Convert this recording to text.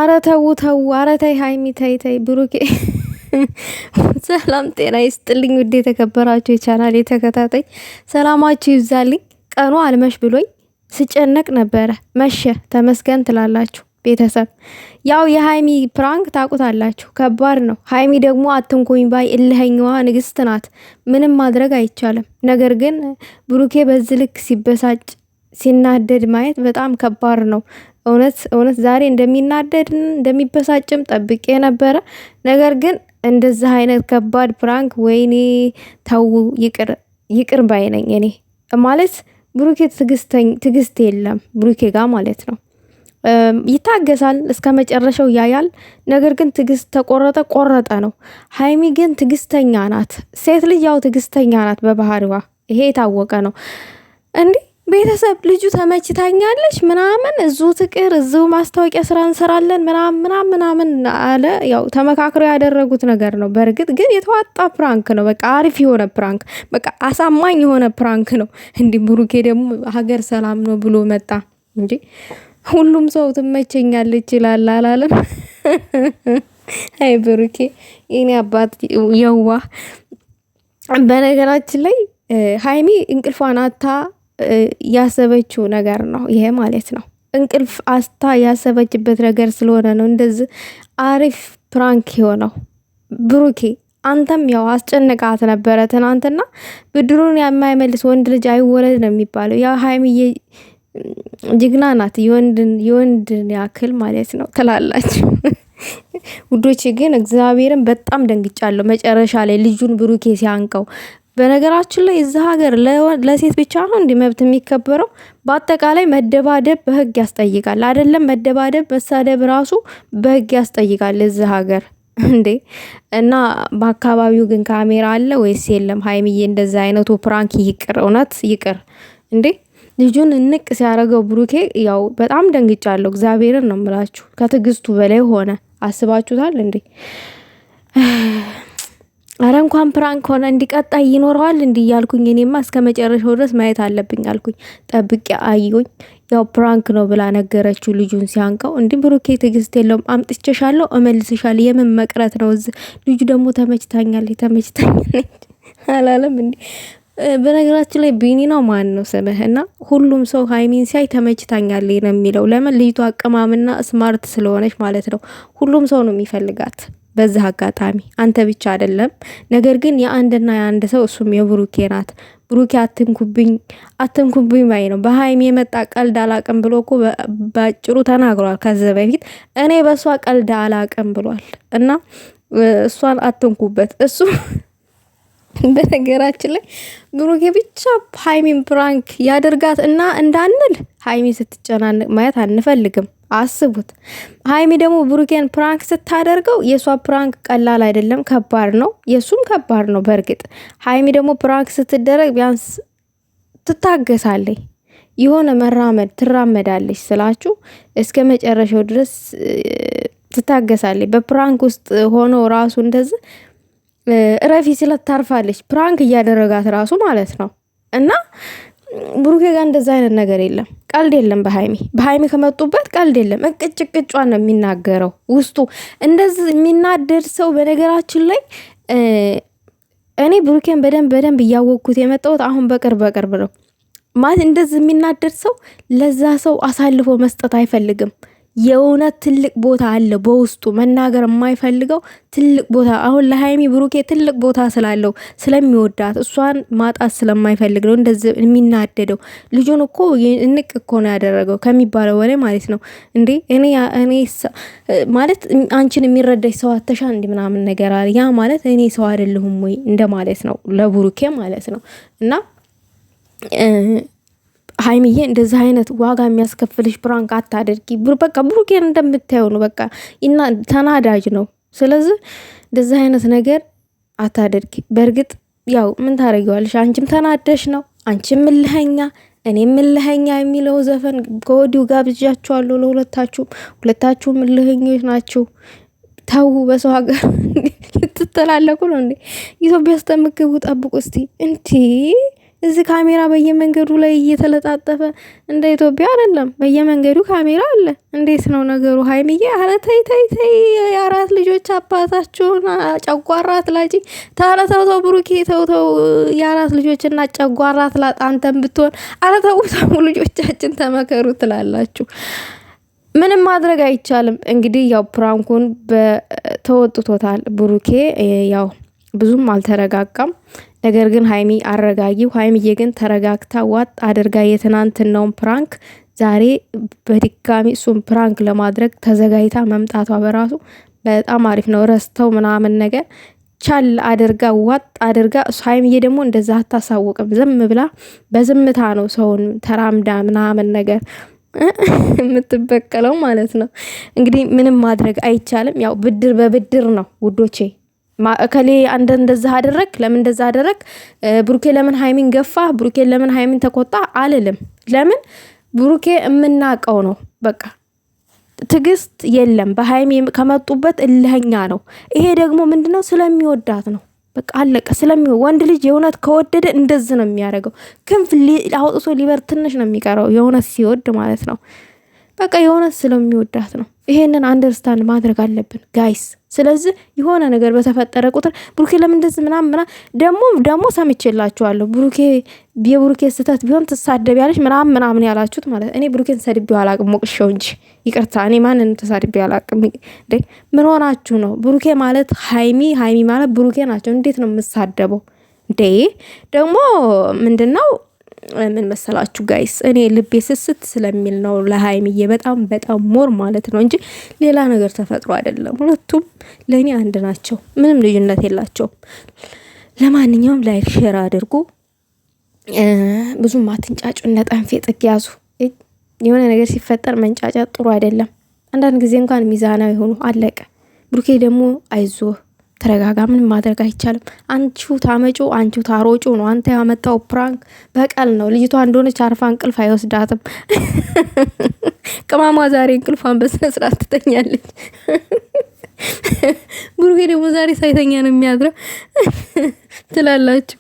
አረ ተው ተው፣ አረ ተይ ሀይሚ ተይ ተይ። ብሩኬ ሰላም ጤና ይስጥልኝ። ውድ የተከበራችሁ የቻናል ተከታታይ ሰላማችሁ ይብዛልኝ። ቀኑ አልመሽ ብሎኝ ስጨነቅ ነበረ። መሸ ተመስገን ትላላችሁ ቤተሰብ። ያው የሀይሚ ፕራንክ ታቁታላችሁ፣ ከባድ ነው። ሀይሚ ደግሞ አትንኩኝ ባይ እልኸኛዋ ንግስት ናት። ምንም ማድረግ አይቻልም። ነገር ግን ብሩኬ በዚህ ልክ ሲበሳጭ ሲናደድ ማየት በጣም ከባድ ነው። እውነት ዛሬ እንደሚናደድ እንደሚበሳጭም ጠብቄ ነበረ። ነገር ግን እንደዚህ አይነት ከባድ ፕራንክ ወይኔ ተው፣ ይቅር ባይ ነኝ እኔ ማለት። ብሩኬ ትግስት የለም ብሩኬ ጋር ማለት ነው። ይታገሳል እስከ መጨረሻው ያያል። ነገር ግን ትግስት ቆረጠ ነው። ሀይሚ ግን ትግስተኛ ናት። ሴት ልጅ ያው ትግስተኛ ናት በባህሪዋ፣ ይሄ የታወቀ ነው። እንዲህ ቤተሰብ ልጁ ተመችታኛለች ምናምን እዙ ትቅር እዙ ማስታወቂያ ስራ እንሰራለን ምናምን አለ። ያው ተመካክሮ ያደረጉት ነገር ነው። በእርግጥ ግን የተዋጣ ፕራንክ ነው። በቃ አሪፍ የሆነ ፕራንክ፣ በቃ አሳማኝ የሆነ ፕራንክ ነው። እንዲህ ብሩኬ ደግሞ ሀገር ሰላም ነው ብሎ መጣ እንጂ ሁሉም ሰው ትመቸኛለች ይላል አላለም? አይ ብሩኬ የኔ አባት የዋ። በነገራችን ላይ ሀይሚ እንቅልፏን አታ ያሰበችው ነገር ነው ይሄ ማለት ነው። እንቅልፍ አስታ ያሰበችበት ነገር ስለሆነ ነው እንደዚህ አሪፍ ፕራንክ የሆነው። ብሩኬ አንተም ያው አስጨነቃት ነበረ ትናንትና። ብድሩን የማይመልስ ወንድ ልጅ አይወለድ ነው የሚባለው። ያው ሀይሚዬ ጅግና ናት፣ የወንድን ያክል ማለት ነው ትላላችሁ ውዶች። ግን እግዚአብሔርን በጣም ደንግጫለሁ መጨረሻ ላይ ልጁን ብሩኬ ሲያንቀው። በነገራችን ላይ እዚህ ሀገር ለሴት ብቻ ነው እንዲህ መብት የሚከበረው? በአጠቃላይ መደባደብ በህግ ያስጠይቃል። አይደለም መደባደብ፣ መሳደብ ራሱ በህግ ያስጠይቃል እዚህ ሀገር እንዴ። እና በአካባቢው ግን ካሜራ አለ ወይስ የለም? ሀይሚዬ እንደዛ አይነቱ ፕራንክ ይቅር፣ እውነት ይቅር እንዴ። ልጁን እንቅ ሲያደርገው ብሩኬ ያው በጣም ደንግጫለሁ። እግዚአብሔርን ነው የምላችሁ፣ ከትግስቱ በላይ ሆነ። አስባችሁታል እንዴ? አረ እንኳን ፕራንክ ሆነ እንዲቀጣይ ይኖረዋል እንዲህ እያልኩኝ እኔማ እስከ መጨረሻው ድረስ ማየት አለብኝ አልኩኝ። ጠብቄ አየሁኝ። ያው ፕራንክ ነው ብላ ነገረችው ልጁን ሲያንቀው። እንዲህ ብሩኬ ትግስት የለውም። አምጥቼሻለሁ እመልስሻለሁ። የምን መቅረት ነው እዚህ? ልጁ ደግሞ ተመችታኛለች አላለም እንዴ? በነገራችን ላይ ቢኒ ነው ማን ነው ስምህ? እና ሁሉም ሰው ሀይሚን ሲያይ ተመችታኛለች ነው የሚለው። ለምን? ልጅቷ አቀማምና ስማርት ስለሆነች ማለት ነው። ሁሉም ሰው ነው የሚፈልጋት በዚህ አጋጣሚ፣ አንተ ብቻ አይደለም። ነገር ግን የአንድና የአንድ ሰው እሱም የብሩኬ ናት። ብሩኬ አትንኩብኝ ባይ ነው። በሀይሚ የመጣ ቀልድ አላቅም ብሎ እኮ ባጭሩ ተናግሯል ከዚህ በፊት። እኔ በእሷ ቀልድ አላቅም ብሏል። እና እሷን አትንኩበት እሱ በነገራችን ላይ ብሩኬ ብቻ ሀይሚን ፕራንክ ያደርጋት እና እንዳንል ሀይሚ ስትጨናንቅ ማየት አንፈልግም። አስቡት። ሀይሚ ደግሞ ብሩኬን ፕራንክ ስታደርገው የእሷ ፕራንክ ቀላል አይደለም፣ ከባድ ነው። የእሱም ከባድ ነው በእርግጥ። ሀይሚ ደግሞ ፕራንክ ስትደረግ ቢያንስ ትታገሳለች፣ የሆነ ትራመዳለች ስላችሁ እስከ መጨረሻው ድረስ ትታገሳለች። በፕራንክ ውስጥ ሆኖ ራሱ እንደዚህ ረፊ ስለት ታርፋለች፣ ፕራንክ እያደረጋት ራሱ ማለት ነው። እና ብሩኬ ጋር እንደዛ አይነት ነገር የለም፣ ቀልድ የለም። በሀይሚ ከመጡበት ቀልድ የለም። እቅጭቋን ነው የሚናገረው ውስጡ። እንደዚህ የሚናደድ ሰው በነገራችን ላይ እኔ ብሩኬን በደንብ እያወቅኩት የመጣሁት አሁን በቅርብ ነው ማለት። እንደዚህ የሚናደድ ሰው ለዛ ሰው አሳልፎ መስጠት አይፈልግም። የእውነት ትልቅ ቦታ አለ በውስጡ፣ መናገር የማይፈልገው ትልቅ ቦታ። አሁን ለሀይሚ ብሩኬ ትልቅ ቦታ ስላለው ስለሚወዳት እሷን ማጣት ስለማይፈልግ ነው እንደዚህ የሚናደደው። ልጁን እኮ እንቅ እኮ ነው ያደረገው ከሚባለው ወሬ ማለት ነው። እንዴ እኔ ማለት አንቺን የሚረዳሽ ሰው አተሻ እንዲ ምናምን ነገር አለ። ያ ማለት እኔ ሰው አይደለሁም ወይ እንደማለት ነው ለብሩኬ ማለት ነው። እና ሀይሚዬ እንደዚህ አይነት ዋጋ የሚያስከፍልሽ ፕራንክ አታደርጊ። በቃ ብሩኬን እንደምታየው ነው። በቃ ተናዳጅ ነው። ስለዚህ እንደዚህ አይነት ነገር አታደርጊ። በእርግጥ ያው ምን ታደርጊዋለሽ? አንቺም ተናደሽ ነው። አንቺም እልኸኛ እኔም እልኸኛ የሚለው ዘፈን ከወዲሁ ጋብዣችኋለሁ ሁለታችሁም እልኸኞች ናችሁ። ተው፣ በሰው ሀገር ልትተላለቁ ነው እንዴ? ኢትዮጵያ ስተምግቡ ጠብቁ እስቲ። እዚህ ካሜራ በየመንገዱ ላይ እየተለጣጠፈ እንደ ኢትዮጵያ አይደለም። በየመንገዱ ካሜራ አለ። እንዴት ነው ነገሩ? ሀይሚዬ ኧረ ተይ ተይ ተይ፣ የአራት ልጆች አባታችሁን ጨጓራት ላጪ። ኧረ ተው ተው ብሩኬ ተው ተው፣ የአራት ልጆችና ጨጓራት ላጣ አንተን ብትሆን። ኧረ ተው ተው፣ ልጆቻችን ተመከሩ ትላላችሁ። ምንም ማድረግ አይቻልም። እንግዲህ ያው ፕራንኩን ተወጥቶታል ብሩኬ። ያው ብዙም አልተረጋጋም። ነገር ግን ሀይሚ አረጋጊው። ሀይሚዬ ግን ተረጋግታ ዋጥ አድርጋ የትናንትናውን ፕራንክ ዛሬ በድጋሚ እሱን ፕራንክ ለማድረግ ተዘጋጅታ መምጣቷ በራሱ በጣም አሪፍ ነው። ረስተው ምናምን ነገር ቻል አድርጋ ዋጥ አድርጋ። ሀይሚዬ ደግሞ እንደዛ አታሳውቅም። ዝም ብላ በዝምታ ነው ሰውን ተራምዳ ምናምን ነገር የምትበቀለው ማለት ነው። እንግዲህ ምንም ማድረግ አይቻልም። ያው ብድር በብድር ነው ውዶቼ። እከሌ አንተ እንደዛ አደረግ፣ ለምን እንደዛ አደረግ፣ ብሩኬ ለምን ሀይሚን ገፋ፣ ብሩኬ ለምን ሀይሚን ተቆጣ አልልም። ለምን ብሩኬ የምናቀው ነው። በቃ ትግስት የለም። በሀይሚ ከመጡበት እልህኛ ነው። ይሄ ደግሞ ምንድነው? ስለሚወዳት ነው። በቃ አለቀ። ወንድ ልጅ የእውነት ከወደደ እንደዚህ ነው የሚያደርገው። ክንፍ አውጥቶ ሊበር ትንሽ ነው የሚቀረው፣ የእውነት ሲወድ ማለት ነው። በቃ የእውነት ስለሚወዳት ነው። ይሄንን አንደርስታንድ ማድረግ አለብን ጋይስ። ስለዚህ የሆነ ነገር በተፈጠረ ቁጥር ብሩኬ ለምን እንደዚህ ምናምን ደግሞ ሰምቼላችኋለሁ። የብሩኬ ስህተት ቢሆን ትሳደቢያለሽ ምናምን ያላችሁት ማለት እኔ ብሩኬን ሰድቤው አላቅም፣ ሞቅሼው እንጂ ይቅርታ። እኔ ማንንም ተሳድቤው አላቅም። ምን ሆናችሁ ነው? ብሩኬ ማለት ሀይሚ ማለት ብሩኬ ናቸው። እንዴት ነው የምሳደበው እንዴ? ደግሞ ምንድነው ምን መሰላችሁ ጋይስ፣ እኔ ልቤ ስስት ስለሚል ነው ለሀይሚዬ በጣም ሞር ማለት ነው እንጂ ሌላ ነገር ተፈጥሮ አይደለም። ሁለቱም ለእኔ አንድ ናቸው፣ ምንም ልዩነት የላቸውም። ለማንኛውም ላይክ ሼር አድርጉ። ብዙም አትንጫጩ፣ እነ ጠንፌ ጥግ ያዙ። የሆነ ነገር ሲፈጠር መንጫጫት ጥሩ አይደለም። አንዳንድ ጊዜ እንኳን ሚዛናዊ ሆኑ። አለቀ። ብሩኬ ደግሞ አይዞህ ተረጋጋ። ምንም ማድረግ አይቻልም። አንቺው ታመጩ አንቺው ታሮጩ ነው። አንተ ያመጣው ፕራንክ በቀል ነው። ልጅቷ እንደሆነች አርፋ እንቅልፍ አይወስዳትም። ቅማሟ ዛሬ እንቅልፏን በስነ ስርዓት ትተኛለች። ብሩኬ ደግሞ ዛሬ ሳይተኛ ነው የሚያድረው ትላላችሁ።